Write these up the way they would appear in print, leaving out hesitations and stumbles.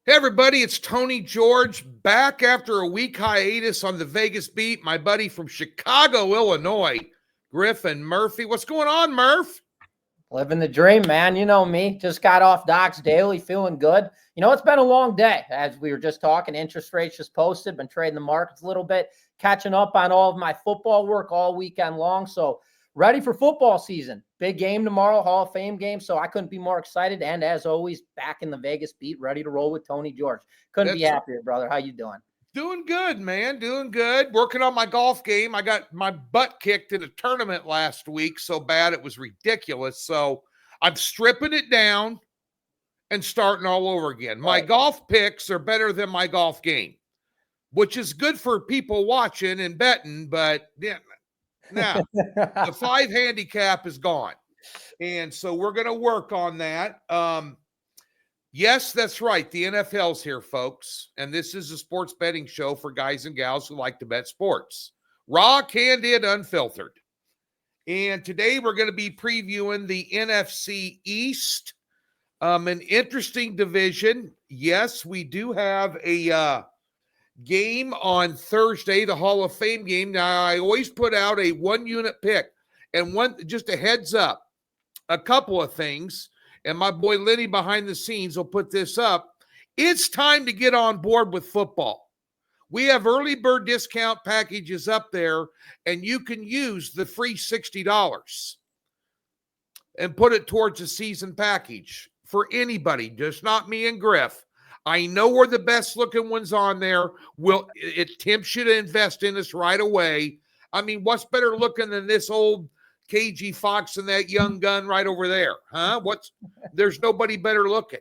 Hey, everybody, it's Tony George back after a week hiatus on the Vegas beat. My buddy from Chicago, Illinois, Griffin Murphy. What's going on, Murph? Living the dream, man. You know me. Just got off Doc's Daily, feeling good. You know, it's been a long day. As we were just talking, interest rates just posted. Been trading the markets a little bit, catching up on all of my football work all weekend long. So ready for football season. Big game tomorrow, Hall of Fame game. So I couldn't be more excited. And as always, back in the Vegas beat, ready to roll with Tony George. Couldn't be happier, brother. How you doing? Doing good, man. Doing good. Working on my golf game. I got my butt kicked in a tournament last week so bad it was ridiculous. So I'm stripping it down and starting all over again. My golf picks are better than my golf game, which is good for people watching and betting, but yeah, now the 5 handicap is gone. And so we're going to work on that. Yes, that's right. The NFL's here, folks. And this is a sports betting show for guys and gals who like to bet sports. Raw, candid, unfiltered. And today we're going to be previewing the NFC East, an interesting division. Yes, we do have a game on Thursday, the Hall of Fame game. Now, I always put out a 1-unit pick. And just a heads up, a couple of things. And my boy Lenny behind the scenes will put this up. It's time to get on board with football. We have early bird discount packages up there, and you can use the free $60 and put it towards a season package for anybody, just not me and Griff. I know we're the best looking ones on there. It tempts you to invest in us right away. I mean, what's better looking than this old KG Fox and that young gun right over there, huh? There's nobody better looking.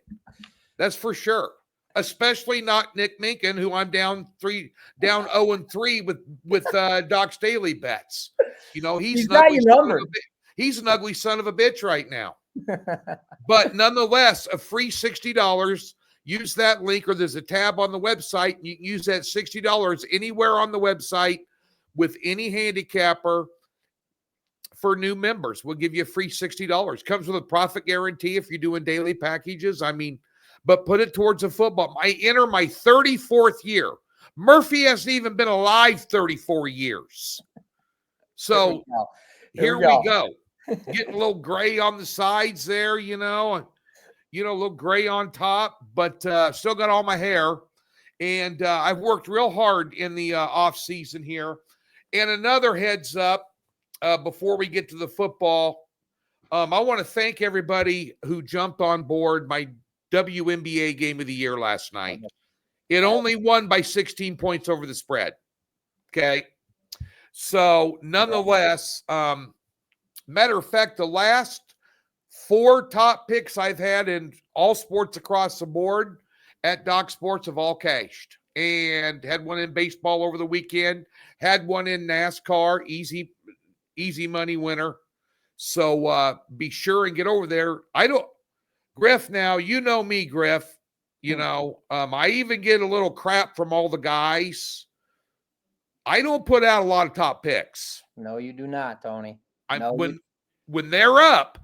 That's for sure. Especially not Nick Minkin, who I'm down 0-3 with Doc's Daily bets. You know, he's an ugly son of a bitch right now. But nonetheless, a free $60. Use that link, or there's a tab on the website. And you can use that $60 anywhere on the website with any handicapper. For new members, we'll give you a free $60. Comes with a profit guarantee if you're doing daily packages. I mean, but put it towards a football. I enter my 34th year. Murphy hasn't even been alive 34 years. So here we go. Getting a little gray on the sides there, a little gray on top, but still got all my hair. And I've worked real hard in the off season here. And another heads up, before we get to the football, I want to thank everybody who jumped on board my WNBA game of the year last night. It only won by 16 points over the spread. Okay. So nonetheless, matter of fact, the last 4 top picks I've had in all sports across the board at DocSports have all cashed. And had one in baseball over the weekend, had one in NASCAR, easy money winner. So be sure and get over there. Griff, now, you know me, Griff. I even get a little crap from all the guys. I don't put out a lot of top picks. No, you do not, Tony. When they're up,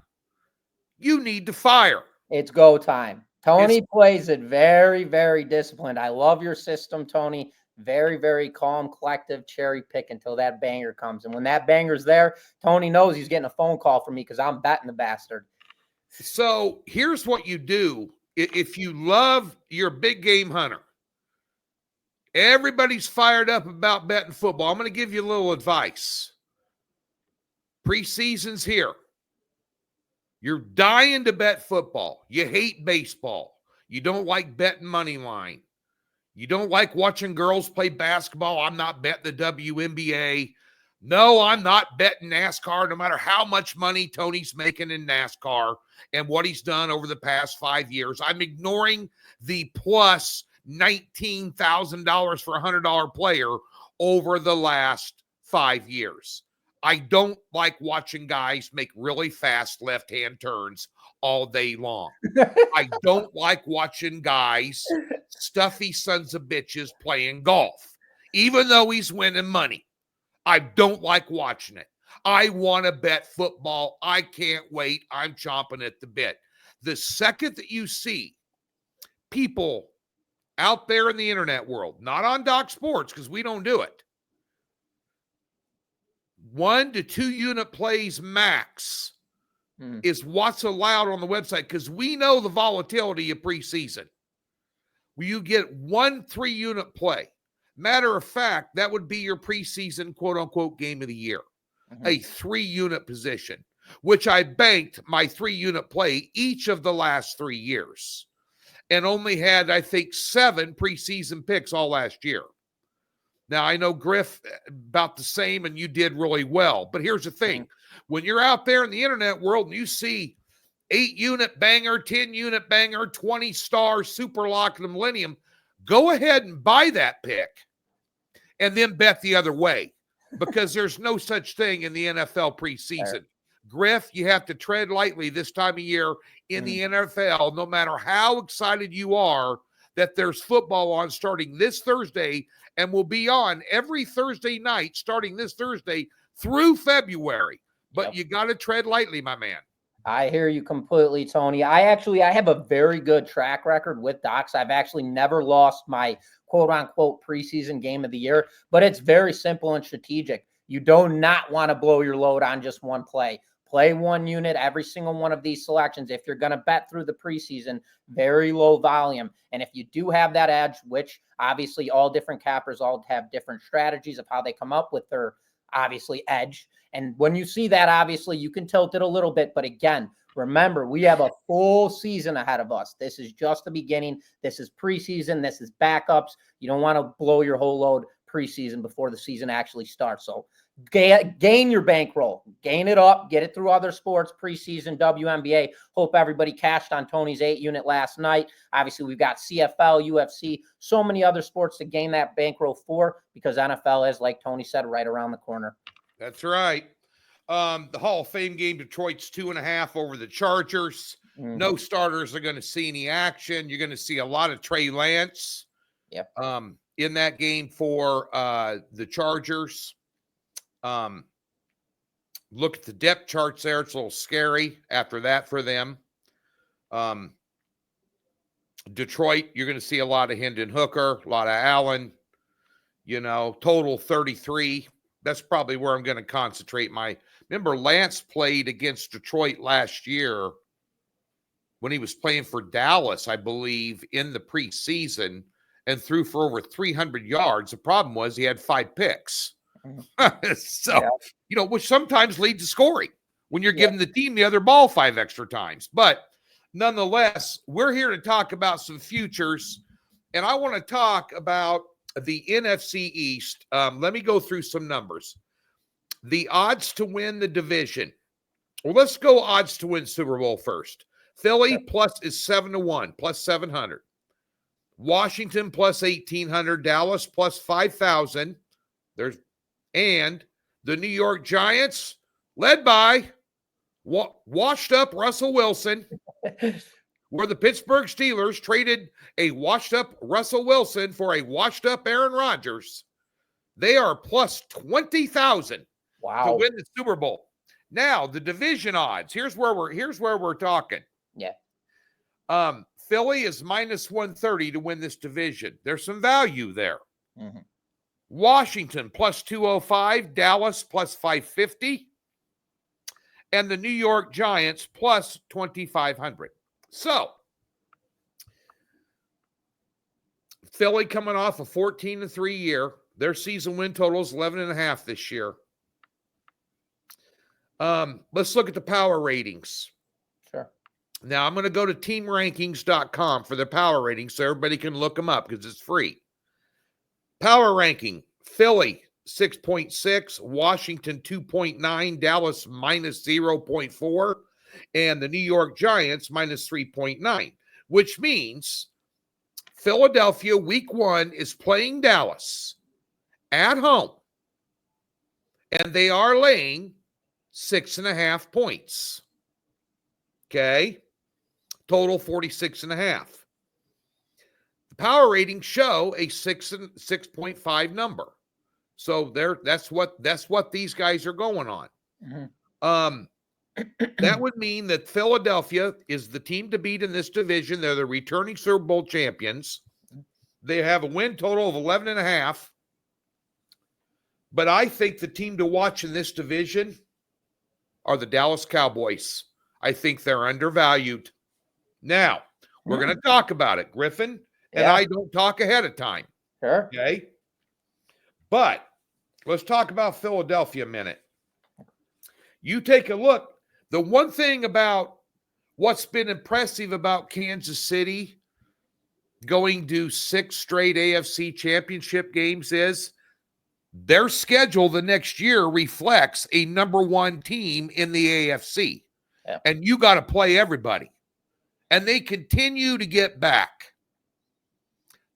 you need to fire. It's go time. Tony plays it very, very disciplined. I love your system, Tony. Very, very calm, collective, cherry pick until that banger comes. And when that banger's there, Tony knows he's getting a phone call from me because I'm betting the bastard. So here's what you do. If you love your big game hunter, everybody's fired up about betting football. I'm going to give you a little advice. Preseason's here. You're dying to bet football. You hate baseball. You don't like betting money line. You don't like watching girls play basketball. I'm not betting the WNBA. No, I'm not betting NASCAR, no matter how much money Tony's making in NASCAR and what he's done over the past 5 years. I'm ignoring the plus $19,000 for a $100 player over the last 5 years. I don't like watching guys make really fast left-hand turns all day long. I don't like watching guys, stuffy sons of bitches, playing golf, even though he's winning money. I don't like watching it. I want to bet football. I can't wait. I'm chomping at the bit. The second that you see people out there in the internet world, not on DocSports because we don't do it. 1 to 2 unit plays max is what's allowed on the website because we know the volatility of preseason. Will you get 1 3-unit play? Matter of fact, that would be your preseason quote-unquote game of the year, a 3-unit position, which I banked my 3-unit play each of the last 3 years and only had, I think, 7 preseason picks all last year. Now, I know Griff about the same, and you did really well. But here's the thing. When you're out there in the internet world and you see 8-unit banger, 10-unit banger, 20-star super lock in the Millennium, go ahead and buy that pick and then bet the other way because there's no such thing in the NFL preseason. Griff, you have to tread lightly this time of year in the NFL, no matter how excited you are that there's football on starting this Thursday and will be on every Thursday night starting this Thursday through February. But you got to tread lightly, my man. I hear you completely, Tony. I have a very good track record with Docs. I've actually never lost my quote-unquote preseason game of the year, but it's very simple and strategic. You do not want to blow your load on just one play. Play 1 unit, every single one of these selections. If you're going to bet through the preseason, very low volume. And if you do have that edge, which obviously all different cappers all have different strategies of how they come up with their obviously edge. And when you see that, obviously you can tilt it a little bit. But again, remember, we have a full season ahead of us. This is just the beginning. This is preseason. This is backups. You don't want to blow your whole load preseason before the season actually starts. So gain your bankroll, gain it up, get it through other sports, preseason, WNBA. Hope everybody cashed on Tony's 8-unit last night. Obviously, we've got CFL, UFC, so many other sports to gain that bankroll for because NFL is, like Tony said, right around the corner. That's right. The Hall of Fame game, Detroit's 2.5 over the Chargers. No starters are going to see any action. You're going to see a lot of Trey Lance in that game for the Chargers. Look at the depth charts there. It's a little scary after that for them. Detroit, you're going to see a lot of Hendon Hooker, a lot of Allen, total 33. That's probably where I'm going to concentrate remember Lance played against Detroit last year when he was playing for Dallas, I believe, in the preseason and threw for over 300 yards. The problem was he had 5 picks. Which sometimes leads to scoring when you're giving the team the other ball 5 extra times. But nonetheless, we're here to talk about some futures, and I want to talk about the NFC East. Let me go through some numbers. The odds to win the division. Well, let's go odds to win Super Bowl first. Philly plus is 7-1, plus 700. Washington plus 1,800. Dallas plus 5,000. And the New York Giants, led by washed-up Russell Wilson, where the Pittsburgh Steelers traded a washed-up Russell Wilson for a washed-up Aaron Rodgers. They are plus 20,000 to win the Super Bowl. Now, the division odds. Here's where we're talking. Yeah. Philly is minus 130 to win this division. There's some value there. Washington plus 205, Dallas plus 550, and the New York Giants plus 2,500. So, Philly coming off a 14-3 year. Their season win total is 11.5 this year. Let's look at the power ratings. Sure. Now, I'm going to go to teamrankings.com for their power ratings so everybody can look them up because it's free. Power ranking, Philly 6.6, Washington 2.9, Dallas minus 0.4, and the New York Giants minus 3.9, which means Philadelphia week 1 is playing Dallas at home, and they are laying 6.5 points. Okay? Total 46.5. The power ratings show a 6.5 number. So that's what these guys are going on. That would mean that Philadelphia is the team to beat in this division. They're the returning Super Bowl champions. They have a win total of 11.5. But I think the team to watch in this division are the Dallas Cowboys. I think they're undervalued. Now, we're going to talk about it. Griffin and I don't talk ahead of time. Sure. Okay. But let's talk about Philadelphia a minute. You take a look. The one thing about what's been impressive about Kansas City going to 6 straight AFC championship games is their schedule the next year reflects a number 1 team in the AFC. Yeah. And you got to play everybody. And they continue to get back.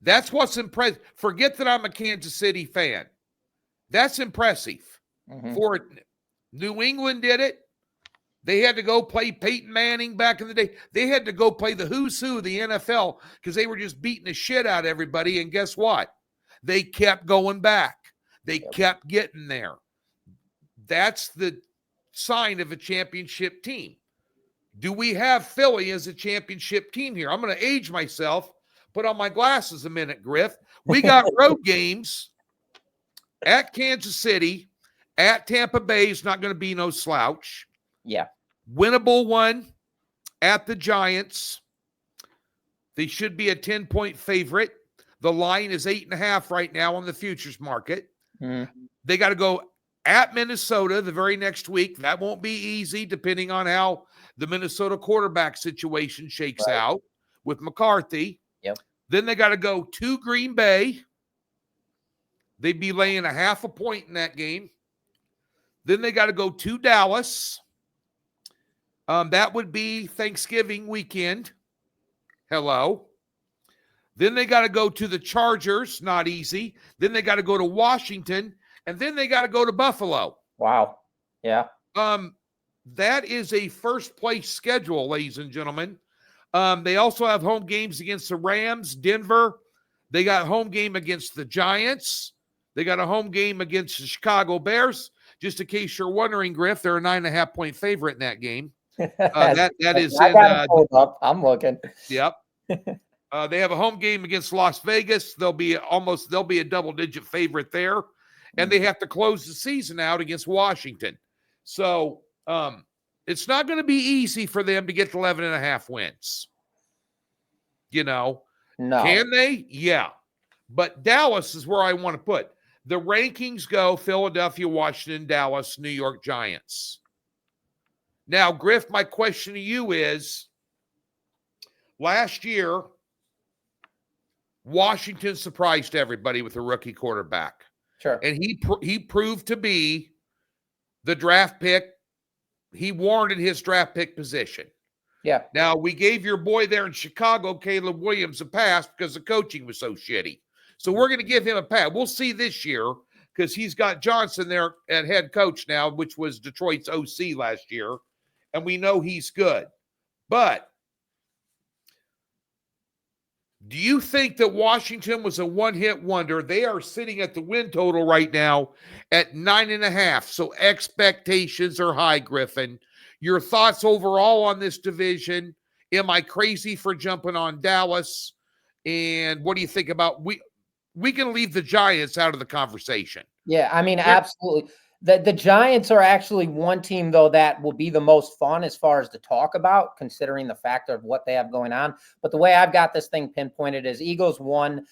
That's what's impressive. Forget that I'm a Kansas City fan. That's impressive. For New England did it. They had to go play Peyton Manning back in the day. They had to go play the who's who of the NFL because they were just beating the shit out of everybody. And guess what? They kept going back. They kept getting there. That's the sign of a championship team. Do we have Philly as a championship team here? I'm going to age myself. Put on my glasses a minute, Griff. We got road games at Kansas City, at Tampa Bay is not going to be no slouch. Yeah. Winnable one at the Giants. They should be a 10-point favorite. The line is 8.5 right now on the futures market. They got to go at Minnesota the very next week. That won't be easy depending on how the Minnesota quarterback situation shakes out with McCarthy. Yep. Then they got to go to Green Bay. They'd be laying 0.5 point in that game. Then they got to go to Dallas. That would be Thanksgiving weekend. Hello. Then they got to go to the Chargers. Not easy. Then they got to go to Washington. And then they got to go to Buffalo. Wow. Yeah. That is a first-place schedule, ladies and gentlemen. They also have home games against the Rams, Denver. They got home game against the Giants. They got a home game against the Chicago Bears. Just in case you're wondering, Griff, they're a 9.5-point favorite in that game. That is I got it pulled up. I'm looking. Yep. They have a home game against Las Vegas. They'll be a double-digit favorite there. And they have to close the season out against Washington. So it's not going to be easy for them to get to 11.5 wins. No. Can they? Yeah. But Dallas is where I want to put. The rankings go Philadelphia, Washington, Dallas, New York Giants. Now, Griff, my question to you is, last year, Washington surprised everybody with a rookie quarterback. Sure. And he proved to be the draft pick. He warranted his draft pick position. Yeah. Now, we gave your boy there in Chicago, Caleb Williams, a pass because the coaching was so shitty. So we're going to give him a pass. We'll see this year because he's got Johnson there at head coach now, which was Detroit's OC last year. And we know he's good. But do you think that Washington was a one-hit wonder? They are sitting at the win total right now at 9.5. So expectations are high, Griffin. Your thoughts overall on this division? Am I crazy for jumping on Dallas? And what do you think about we can leave the Giants out of the conversation? Yeah, I mean, absolutely. The Giants are actually one team, though, that will be the most fun as far as to talk about, considering the factor of what they have going on. But the way I've got this thing pinpointed is Eagles 1,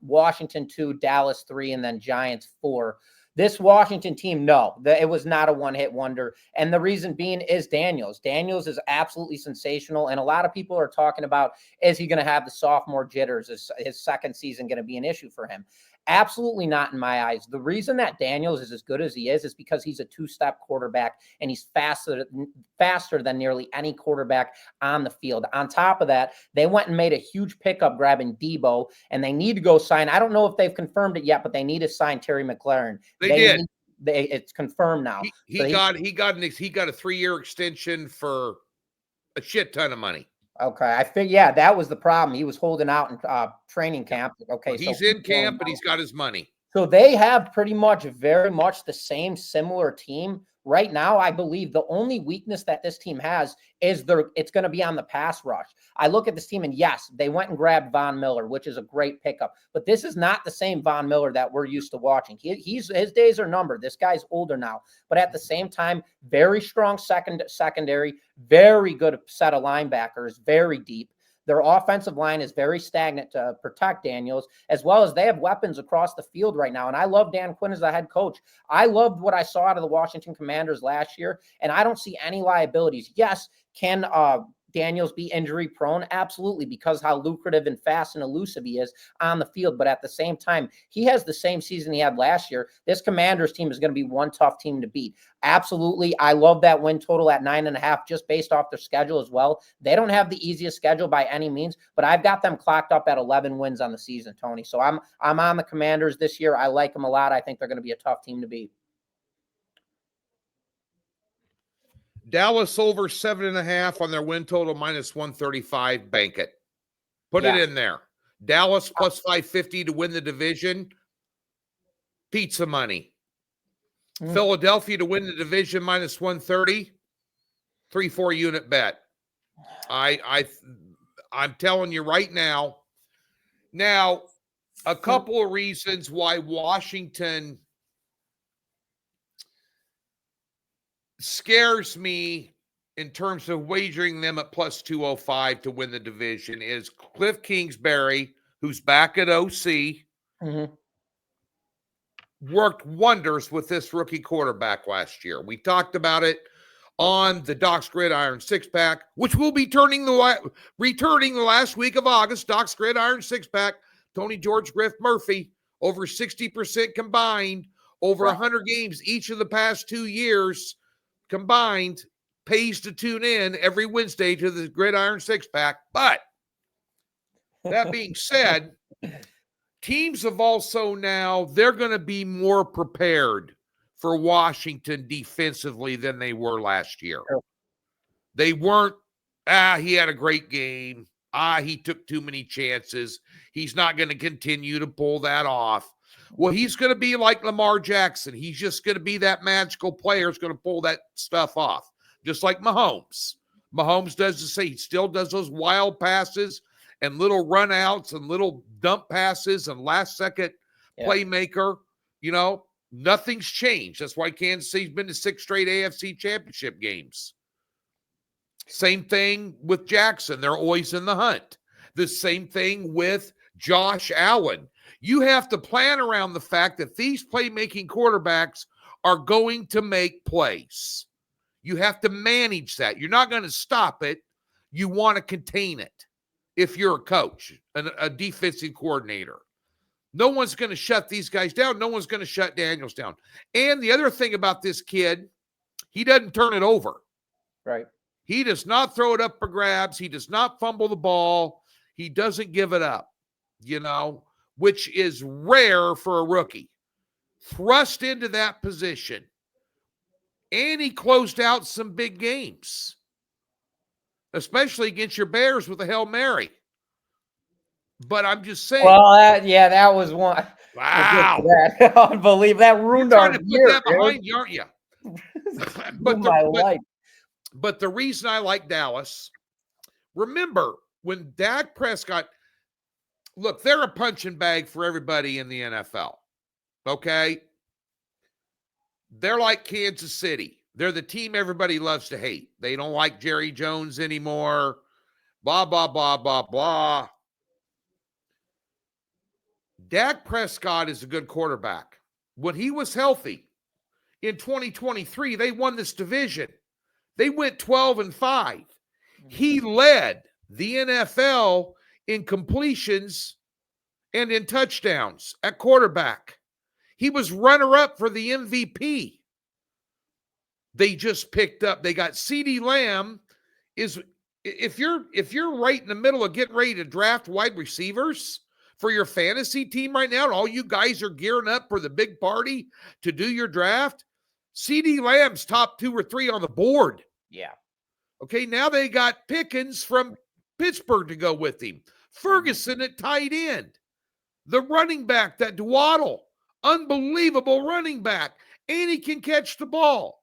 Washington 2, Dallas 3, and then Giants 4. This Washington team, no, it was not a one-hit wonder. And the reason being is Daniels. Daniels is absolutely sensational. And a lot of people are talking about, is he going to have the sophomore jitters? Is his second season going to be an issue for him? Absolutely not in my eyes. The reason that Daniels is as good as he is because he's a two-step quarterback and he's faster than nearly any quarterback on the field. On top of that, they went and made a huge pickup grabbing Debo, and they need to go sign. I don't know if they've confirmed it yet, but they need to sign Terry McLaurin. They did. It's confirmed now. He got a 3-year extension for a shit ton of money. Okay, I think that was the problem. He was holding out in training camp. Okay, he's in camp, but he's got his money. So they have very much the same similar team right now, I believe the only weakness that this team has is it's going to be on the pass rush. I look at this team and yes, they went and grabbed Von Miller, which is a great pickup, but this is not the same Von Miller that we're used to watching. His days are numbered. This guy's older now, but at the same time, very strong secondary, very good set of linebackers, very deep. Their offensive line is very stagnant to protect Daniels, as well as they have weapons across the field right now. And I love Dan Quinn as the head coach. I loved what I saw out of the Washington Commanders last year, and I don't see any liabilities. Yes, can Daniels be injury prone? Absolutely, because how lucrative and fast and elusive he is on the field. But at the same time, he has the same season he had last year. This Commanders team is going to be one tough team to beat. Absolutely. I love that win total at 9.5, just based off their schedule as well. They don't have the easiest schedule by any means, but I've got them clocked up at 11 wins on the season, Tony. So I'm on the Commanders this year. I like them a lot. I think they're going to be a tough team to beat. Dallas over 7.5 on their win total minus 135. Bank it. Put it in there. Dallas plus 550 to win the division. Pizza money. Philadelphia to win the division minus 130. 3-4 unit bet. I'm telling you right now. Now, a couple of reasons why Washington scares me in terms of wagering them at plus 205 to win the division is Cliff Kingsbury, who's back at OC, worked wonders with this rookie quarterback last year. We talked about it on the Doc's Gridiron six-pack, which will be returning the last week of August. Doc's Gridiron six-pack, Tony, George, Griff, Murphy, over 60% combined, over 100 games each of the past 2 years combined. Pays to tune in every Wednesday to the Gridiron six-pack. But that being said, teams have also now, they're going to be more prepared for Washington defensively than they were last year. They weren't, he had a great game. He took too many chances. He's not going to continue to pull that off. Well, he's going to be like Lamar Jackson. He's just going to be that magical player who's going to pull that stuff off. Just like Mahomes. Mahomes does the same. He still does those wild passes and little run outs and little dump passes and last second playmaker. You know, nothing's changed. That's why Kansas City's been to 6 straight AFC championship games. Same thing with Jackson. They're always in the hunt. The same thing with Josh Allen. You have to plan around the fact that these playmaking quarterbacks are going to make plays. You have to manage that. You're not going to stop it. You want to contain it if you're a coach, a defensive coordinator. No one's going to shut these guys down. No one's going to shut Daniels down. And the other thing about this kid, he doesn't turn it over. Right. He does not throw it up for grabs. He does not fumble the ball. He doesn't give it up, you know, which is rare for a rookie. Thrust into that position. And he closed out some big games, especially against your Bears with a Hail Mary. But I'm just saying. Well, that was one. Wow. Unbelievable. That ruined our year. You're trying to put that behind you, aren't you? life. But the reason I like Dallas, remember when Dak Prescott, look, they're a punching bag for everybody in the NFL. Okay? They're like Kansas City. They're the team everybody loves to hate. They don't like Jerry Jones anymore. Blah, blah, blah, blah, blah. Dak Prescott is a good quarterback. When he was healthy in 2023, they won this division. They went 12-5. He led the NFL in completions and in touchdowns at quarterback. He was runner-up for the MVP. They just picked up. They got CeeDee Lamb. If you're right in the middle of getting ready to draft wide receivers for your fantasy team right now, and all you guys are gearing up for the big party to do your draft, CeeDee Lamb's top 2 or 3 on the board. Yeah. Okay, now they got Pickens from Pittsburgh to go with him. Ferguson at tight end. The running back, that Dwaddle. Unbelievable running back. And he can catch the ball.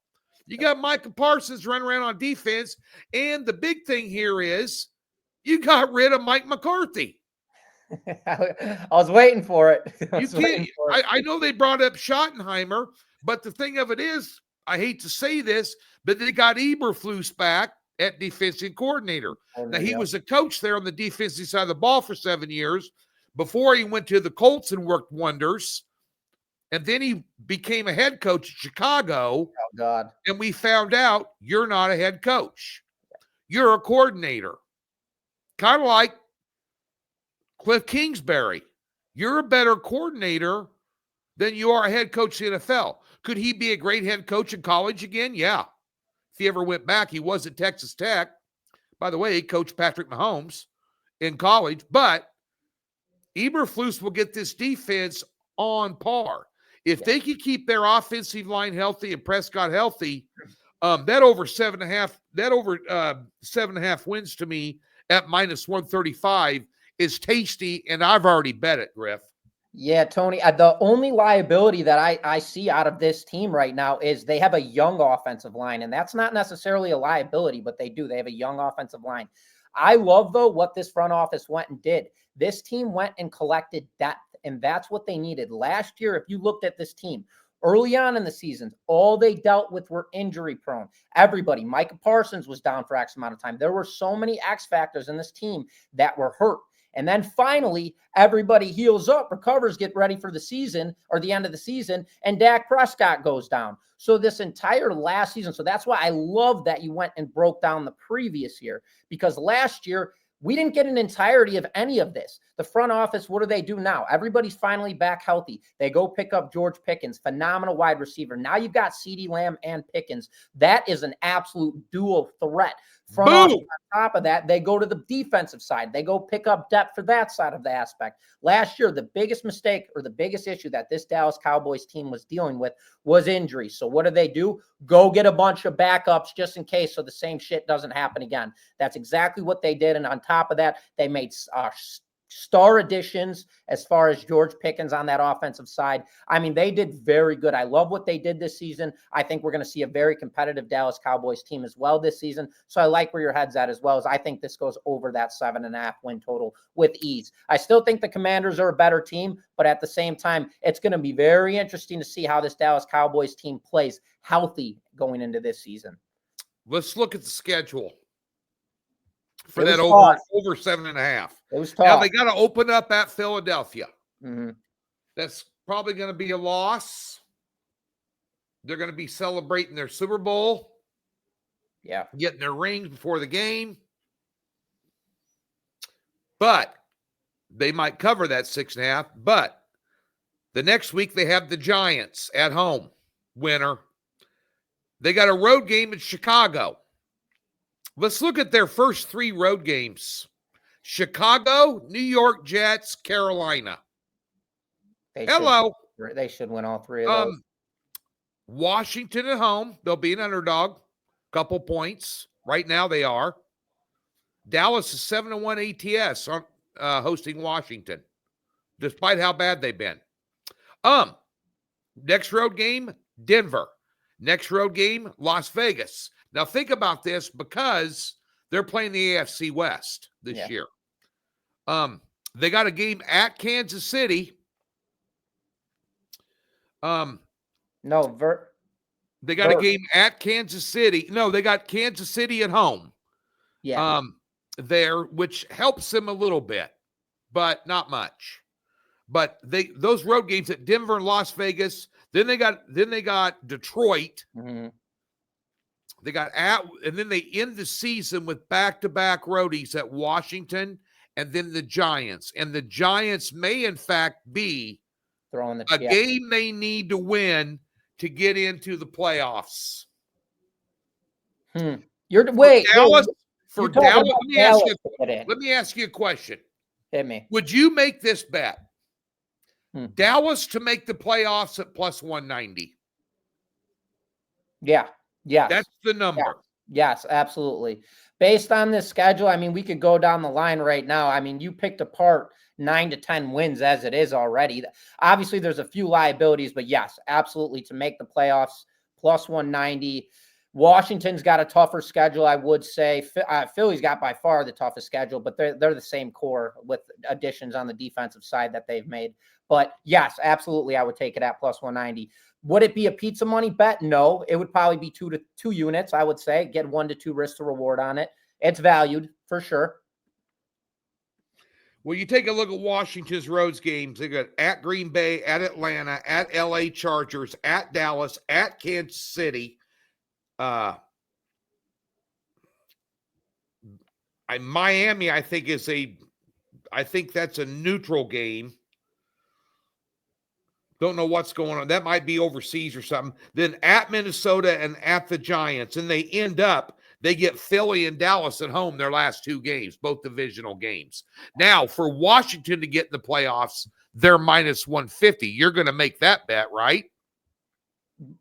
You got Micah Parsons running around on defense. And the big thing here is you got rid of Mike McCarthy. I was waiting for it. You can't. I know they brought up Schottenheimer, but the thing of it is, I hate to say this, but they got Eberflus back at defensive coordinator. Now, he was a coach there on the defensive side of the ball for 7 years before he went to the Colts and worked wonders. And then he became a head coach at Chicago. Oh, God. And we found out you're not a head coach. You're a coordinator. Kind of like Cliff Kingsbury. You're a better coordinator than you are a head coach in the NFL. Could he be a great head coach in college again? Yeah. If he ever went back, he was at Texas Tech. By the way, he coached Patrick Mahomes in college. But Eberflus will get this defense on par. If they can keep their offensive line healthy and Prescott healthy, that over 7.5 wins to me at minus 135 is tasty, and I've already bet it, Griff. Yeah, Tony, the only liability that I see out of this team right now is they have a young offensive line, and that's not necessarily a liability, but they do. They have a young offensive line. I love, though, what this front office went and did. This team went and collected depth, and that's what they needed. Last year, if you looked at this team, early on in the season, all they dealt with were injury prone. Everybody, Micah Parsons was down for X amount of time. There were so many X factors in this team that were hurt. And then finally, everybody heals up, recovers, get ready for the season or the end of the season, and Dak Prescott goes down. So this entire last season, so that's why I love that you went and broke down the previous year, because last year, we didn't get an entirety of any of this. The front office, what do they do now? Everybody's finally back healthy. They go pick up George Pickens, phenomenal wide receiver. Now you've got CeeDee Lamb and Pickens. That is an absolute dual threat. Front office, on top of that, they go to the defensive side. They go pick up depth for that side of the aspect. Last year, the biggest mistake or the biggest issue that this Dallas Cowboys team was dealing with was injuries. So what do? Go get a bunch of backups just in case so the same shit doesn't happen again. That's exactly what they did. And on top of that, they made star additions as far as George Pickens on that offensive side. I mean, they did very good. I love what they did this season. I think we're going to see a very competitive Dallas Cowboys team as well this season. So I like where your head's at as well, as I think this goes over that 7.5 win total with ease. I still think the Commanders are a better team, but at the same time, it's going to be very interesting to see how this Dallas Cowboys team plays healthy going into this season. Let's look at the schedule for that over 7.5. It was tough. Now they got to open up at Philadelphia. Mm-hmm. That's probably going to be a loss. They're going to be celebrating their Super Bowl. Yeah. Getting their rings before the game. But they might cover that 6.5. But the next week they have the Giants at home. Winner. They got a road game in Chicago. Let's look at their first 3 road games. Chicago, New York Jets, Carolina. They should win all 3 of those. Washington at home. They'll be an underdog. Couple points. Right now they are. Dallas is 7-1 ATS on hosting Washington, despite how bad they've been. Next road game, Denver. Next road game, Las Vegas. Now, think about this because they're playing the AFC West this year. They got a game at Kansas City. They got a game at Kansas City. No, they got Kansas City at home. Yeah. There, which helps them a little bit, but not much. But those road games at Denver and Las Vegas. Then they got Detroit. Mm-hmm. And then they end the season with back-to-back roadies at Washington and then the Giants. And the Giants may, in fact, be a game they need to win to get into the playoffs. Let me ask you a question. Hit me. Would you make this bet? Dallas to make the playoffs at plus 190. Yeah. Yes. That's the number. Yes, absolutely. Based on this schedule, I mean, we could go down the line right now. I mean, you picked apart 9 to 10 wins as it is already. Obviously, there's a few liabilities, but yes, absolutely to make the playoffs, plus 190. Washington's got a tougher schedule, I would say. Philly's got by far the toughest schedule, but they're the same core with additions on the defensive side that they've made. But yes, absolutely, I would take it at plus 190. Would it be a pizza money bet? No, it would probably be 2 units, I would say. Get 1 to 2 risk to reward on it. It's valued for sure. Well, you take a look at Washington's road games. They got at Green Bay, at Atlanta, at LA Chargers, at Dallas, at Kansas City. Miami, I think that's a neutral game. Don't know what's going on. That might be overseas or something. Then at Minnesota and at the Giants, and they get Philly and Dallas at home their last 2 games, both divisional games. Now, for Washington to get in the playoffs, they're minus 150. You're going to make that bet, right?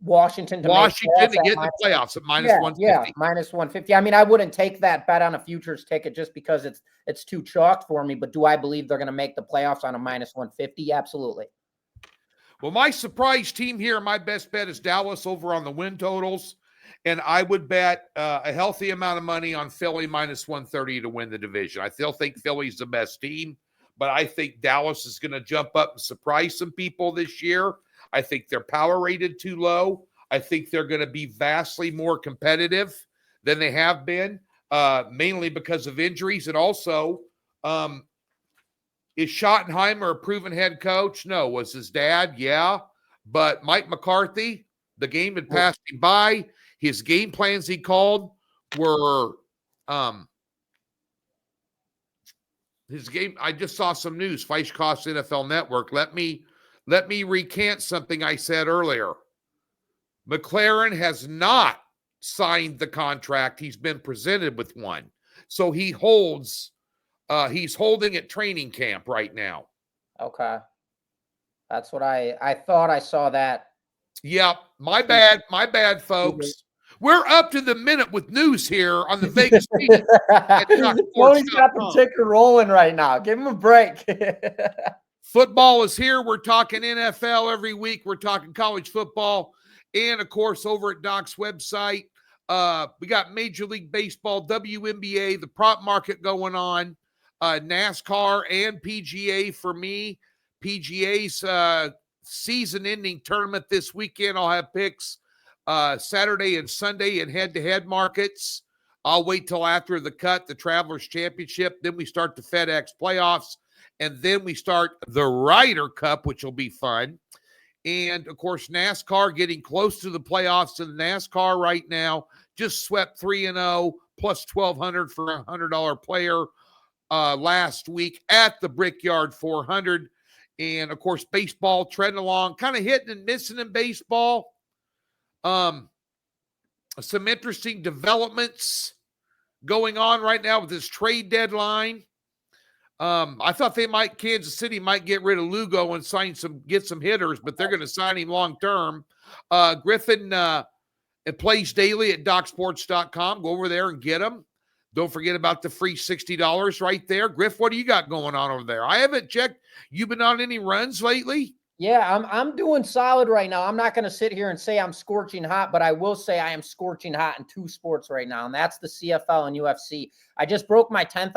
Washington to get in the playoffs at minus 150. Yeah, minus 150. I mean, I wouldn't take that bet on a futures ticket just because it's too chalked for me. But do I believe they're going to make the playoffs on a minus 150? Absolutely. Well, my surprise team here, my best bet is Dallas over on the win totals. And I would bet a healthy amount of money on Philly minus 130 to win the division. I still think Philly's the best team, but I think Dallas is going to jump up and surprise some people this year. I think they're power rated too low. I think they're going to be vastly more competitive than they have been, mainly because of injuries. And also, is Schottenheimer a proven head coach? No. Was his dad? Yeah. But Mike McCarthy, the game had passed him by. His game plans he called were his game. I just saw some news, Fleischkoff's NFL Network. Let me recant something I said earlier. McLaren has not signed the contract. He's been presented with one. So he's holding at training camp right now. Okay. That's what I thought I saw that. Yep. My bad, folks. We're up to the minute with news here on the Vegas East. Tony's got the ticker rolling right now. Give him a break. Football is here. We're talking NFL every week. We're talking college football. And, of course, over at Doc's website, we got Major League Baseball, WNBA, the prop market going on, NASCAR and PGA for me. PGA's season-ending tournament this weekend. I'll have picks Saturday and Sunday in head-to-head markets. I'll wait till after the Travelers Championship. Then we start the FedEx playoffs. And then we start the Ryder Cup, which will be fun. And, of course, NASCAR getting close to the playoffs. And NASCAR right now just swept 3-0 plus $1,200 for a $100 player last week at the Brickyard 400. And, of course, baseball treading along, kind of hitting and missing in baseball. Some interesting developments going on right now with this trade deadline. I thought Kansas City might get rid of Lugo and get some hitters, but they're going to sign him long term. Griffin plays daily at DocSports.com. Go over there and get him. Don't forget about the free $60 right there. Griff, what do you got going on over there? I haven't checked. You been on any runs lately? Yeah, I'm doing solid right now. I'm not going to sit here and say I'm scorching hot, but I will say I am scorching hot in 2 sports right now, and that's the CFL and UFC. I just broke my $10,000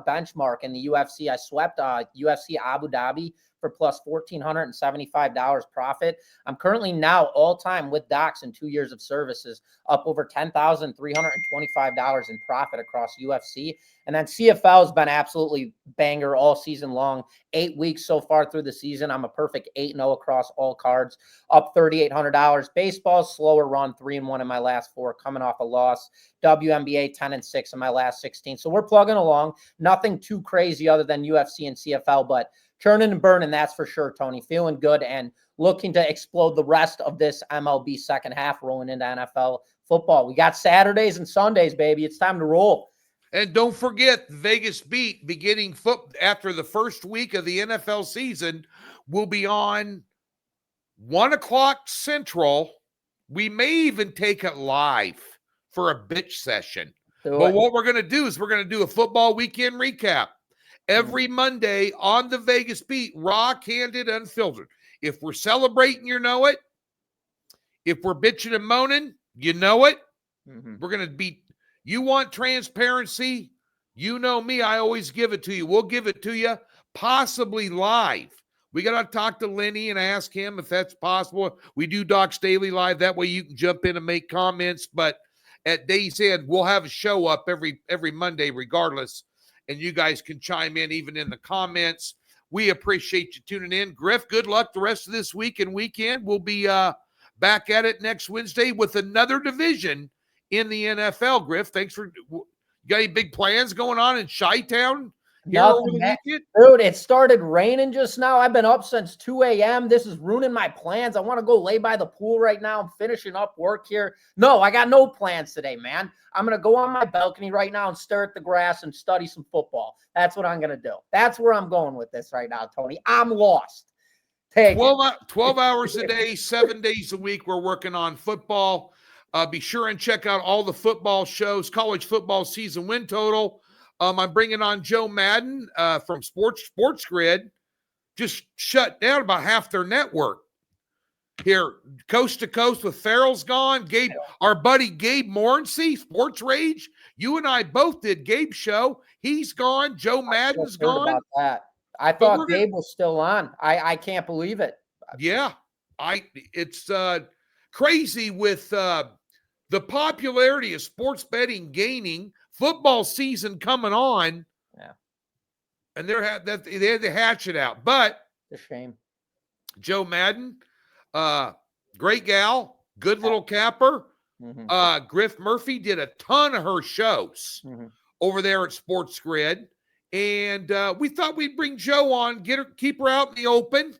benchmark in the UFC. I swept UFC Abu Dhabi for plus $1,475 profit. I'm currently now all-time with Docs in 2 years of services, up over $10,325 in profit across UFC. And then CFL has been absolutely banger all season long. 8 weeks so far through the season. I'm a perfect 8-0 across all cards, up $3,800. Baseball, slower run, 3-1 in my last 4, coming off a loss. WNBA, 10-6 in my last 16. So we're plugging along. Nothing too crazy other than UFC and CFL, but churning and burning, that's for sure, Tony. Feeling good and looking to explode the rest of this MLB second half rolling into NFL football. We got Saturdays and Sundays, baby. It's time to roll. And don't forget, Vegas Beat, beginning after the first week of the NFL season, will be on 1 o'clock Central. We may even take it live for a bitch session. But what we're going to do is we're going to do a football weekend recap. Every Monday on the Vegas Beat, raw, candid, unfiltered. If we're celebrating, you know it. If we're bitching and moaning, you know it. We're going to be, you want transparency? You know me, I always give it to you. We'll give it to you, possibly live. We got to talk to Lenny and ask him if that's possible. We do Docs Daily Live. That way you can jump in and make comments. But at day's end, we'll have a show up every Monday regardless. And you guys can chime in even in the comments. We appreciate you tuning in. Griff, good luck the rest of this week and weekend. We'll be back at it next Wednesday with another division in the NFL. Griff, thanks for – you got any big plans going on in Chi-Town here over the weekend? Dude, it started raining just now. I've been up since 2 a.m. This is ruining my plans. I want to go lay by the pool right now. I'm finishing up work here. No, I got no plans today, man. I'm going to go on my balcony right now and stare at the grass and study some football. That's what I'm going to do. That's where I'm going with this right now, Tony. I'm lost. 12 hours a day, 7 days a week, we're working on football. Be sure and check out all the football shows, college football season win total. I'm bringing on Joe Madden from Sports Grid. Just shut down about half their network here, coast to coast with Farrell's gone. Gabe, our buddy Gabe Morency, Sports Rage. You and I both did Gabe's show. He's gone. Joe Madden's gone. About that. I thought Gabe was still on. I can't believe it. Yeah, it's crazy with the popularity of sports betting gaining. Football season coming on, and they had to hatch it out. But it's a shame. Joe Madden, great gal, good little capper. Griff Murphy did a ton of her shows over there at Sports Grid, and we thought we'd bring Joe on, keep her out in the open.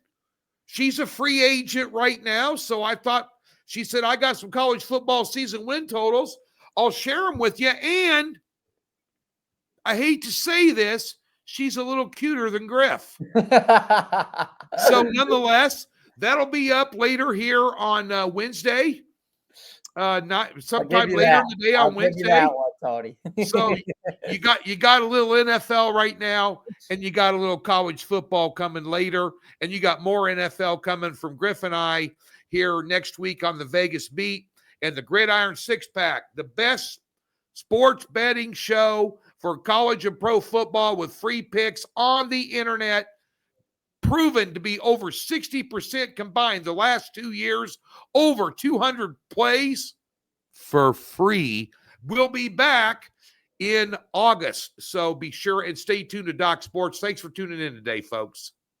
She's a free agent right now, so I thought she said I got some college football season win totals. I'll share them with you, and I hate to say this, she's a little cuter than Griff. So nonetheless, that'll be up later here on Wednesday. Sometime later in the day on Wednesday. So you got a little NFL right now, and you got a little college football coming later, and you got more NFL coming from Griff and I here next week on the Vegas Beat and the Gridiron Six Pack, the best sports betting show for college and pro football with free picks on the internet, proven to be over 60% combined the last 2 years, over 200 plays for free. We'll be back in August, so be sure and stay tuned to DocSports. Thanks for tuning in today, folks.